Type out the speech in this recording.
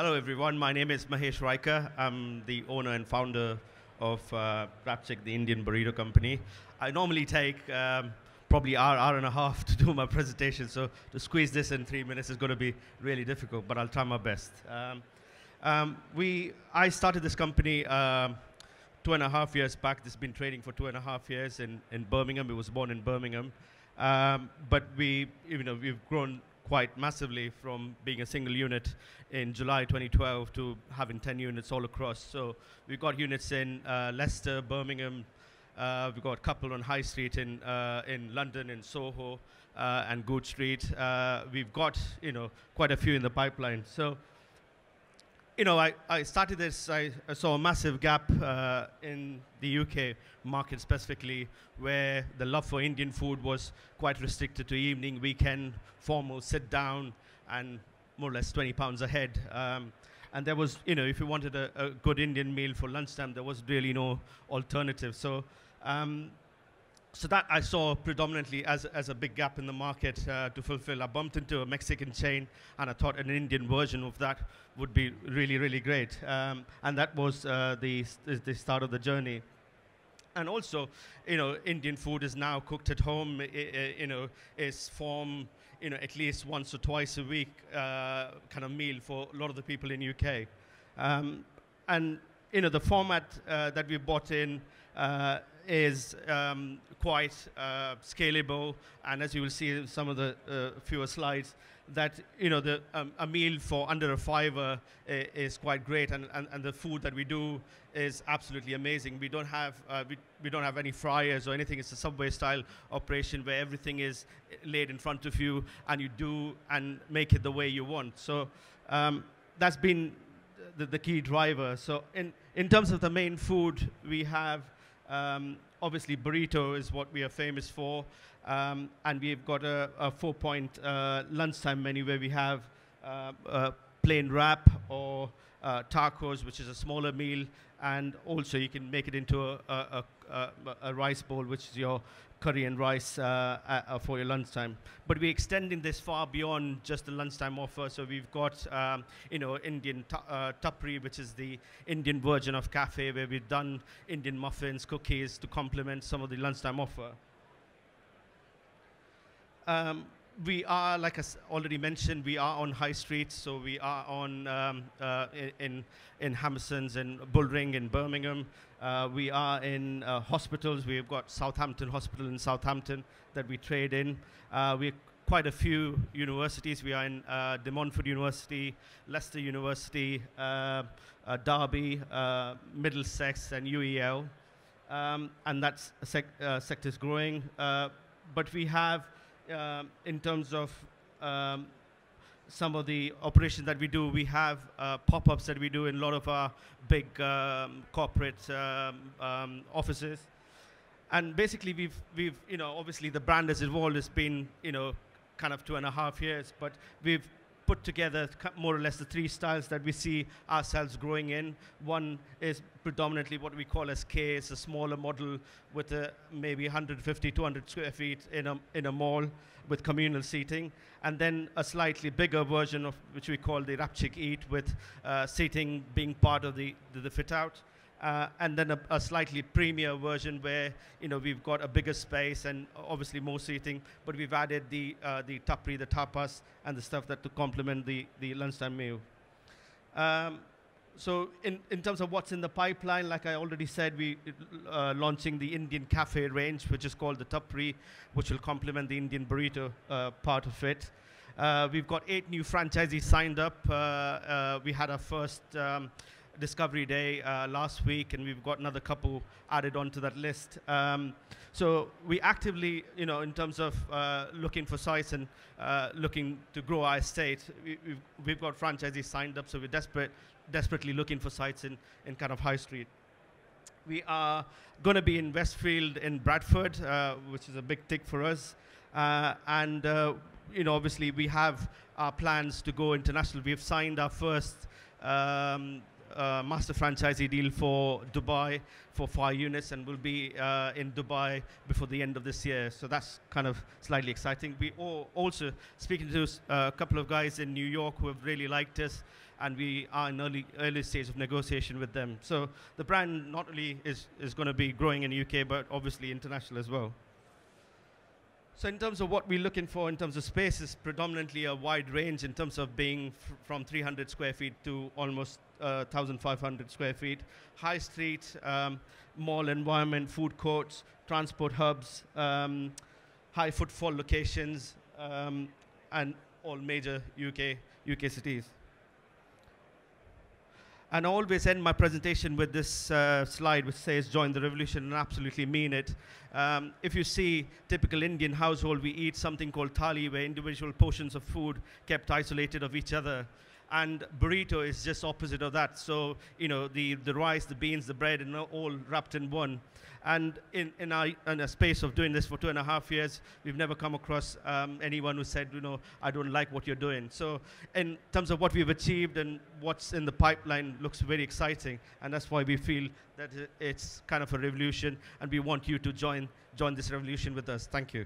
Hello, everyone. My name is Mahesh Raika. I'm the owner and founder of Wrapchic, the Indian Burrito Company. I normally take probably hour and a half to do my presentation, so to squeeze this in 3 minutes is going to be really difficult, but I'll try my best. I started this company 2.5 years back. It's been trading for 2.5 years in Birmingham. It was born in Birmingham. But we've grown quite massively from being a single unit in July 2012 to having 10 units all across. So we've got units in Leicester, Birmingham. We've got a couple on High Street in London, in Soho, and Good Street. We've got quite a few in the pipeline. So I started this. I saw a massive gap in the UK market specifically, where the love for Indian food was quite restricted to evening, weekend, formal, sit down, and more or less £20 a head. And there was, if you wanted a good Indian meal for lunchtime, there was really no alternative. So that I saw predominantly as a big gap in the market to fulfill. I bumped into a Mexican chain, and I thought an Indian version of that would be really, really great. And that was the start of the journey. And also, Indian food is now cooked at home. Is form, at least once or twice a week kind of meal for a lot of the people in UK. And the format that we bought in is quite scalable, and as you will see in some of the fewer slides, that a meal for under a fiver is quite great, and the food that we do is absolutely amazing. We don't have any fryers or anything. It's a Subway style operation where everything is laid in front of you, and you do and make it the way you want. So that's been the key driver. So in terms of the main food, we have obviously burrito is what we are famous for, and we've got a 4-point lunchtime menu where we have plain wrap or tacos, which is a smaller meal, and also you can make it into a rice bowl, which is your curry and rice for your lunchtime. But we're extending this far beyond just the lunchtime offer. So we've got Indian tapri, which is the Indian version of cafe, where we've done Indian muffins, cookies to complement some of the lunchtime offer. We are, like I already mentioned, we are on High Street. So we are on in Hammerson's and Bullring in Birmingham. We are in hospitals. We've got Southampton Hospital in Southampton that we trade in. We're quite a few universities. We are in De Montfort University, Leicester University, Derby, Middlesex, and UEL. And that sector is growing. But we have, in terms of some of the operations that we do, we have pop-ups that we do in a lot of our big corporate offices. And basically, we've obviously the brand has evolved. It's been kind of 2.5 years, but we've put together more or less the 3 styles that we see ourselves growing in. One is predominantly what we call as K. It's a smaller model with maybe 150, 200 square feet in a mall with communal seating, and then a slightly bigger version of which we call the Wrapchic Eat, with seating being part of the fit out. And then a slightly premier version where we've got a bigger space and obviously more seating, but we've added the tapri, the tapas, and the stuff that to complement the lunchtime meal. So in terms of what's in the pipeline, like I already said, we launching the Indian cafe range, which is called the tapri, which will complement the Indian burrito part of it. We've got 8 new franchisees signed up. We had our first Discovery Day last week, and we've got another couple added onto that list. So we actively, in terms of looking for sites and looking to grow our estate, we've got franchisees signed up, so we're desperately looking for sites in kind of High Street. We are going to be in Westfield in Bradford, which is a big tick for us. And obviously we have our plans to go international. We've signed our first master franchisee deal for Dubai for 5 units, and we'll be in Dubai before the end of this year. So that's kind of slightly exciting. We also speaking to a couple of guys in New York who have really liked us, and we are in early stage of negotiation with them. So the brand not only is going to be growing in UK, but obviously international as well. So in terms of what we're looking for in terms of space is predominantly a wide range in terms of being from 300 square feet to almost 1,500 square feet. High street, mall environment, food courts, transport hubs, high footfall locations, and all major UK cities. And I always end my presentation with this slide which says, join the revolution, and absolutely mean it. If you see typical Indian household, we eat something called thali, where individual portions of food kept isolated of each other. And burrito is just opposite of that. So, you know, the rice, the beans, the bread, and all wrapped in one. And in a space of doing this for 2.5 years, we've never come across anyone who said, you know, I don't like what you're doing. So in terms of what we've achieved and what's in the pipeline looks very exciting. And that's why we feel that it's kind of a revolution, and we want you to join this revolution with us. Thank you.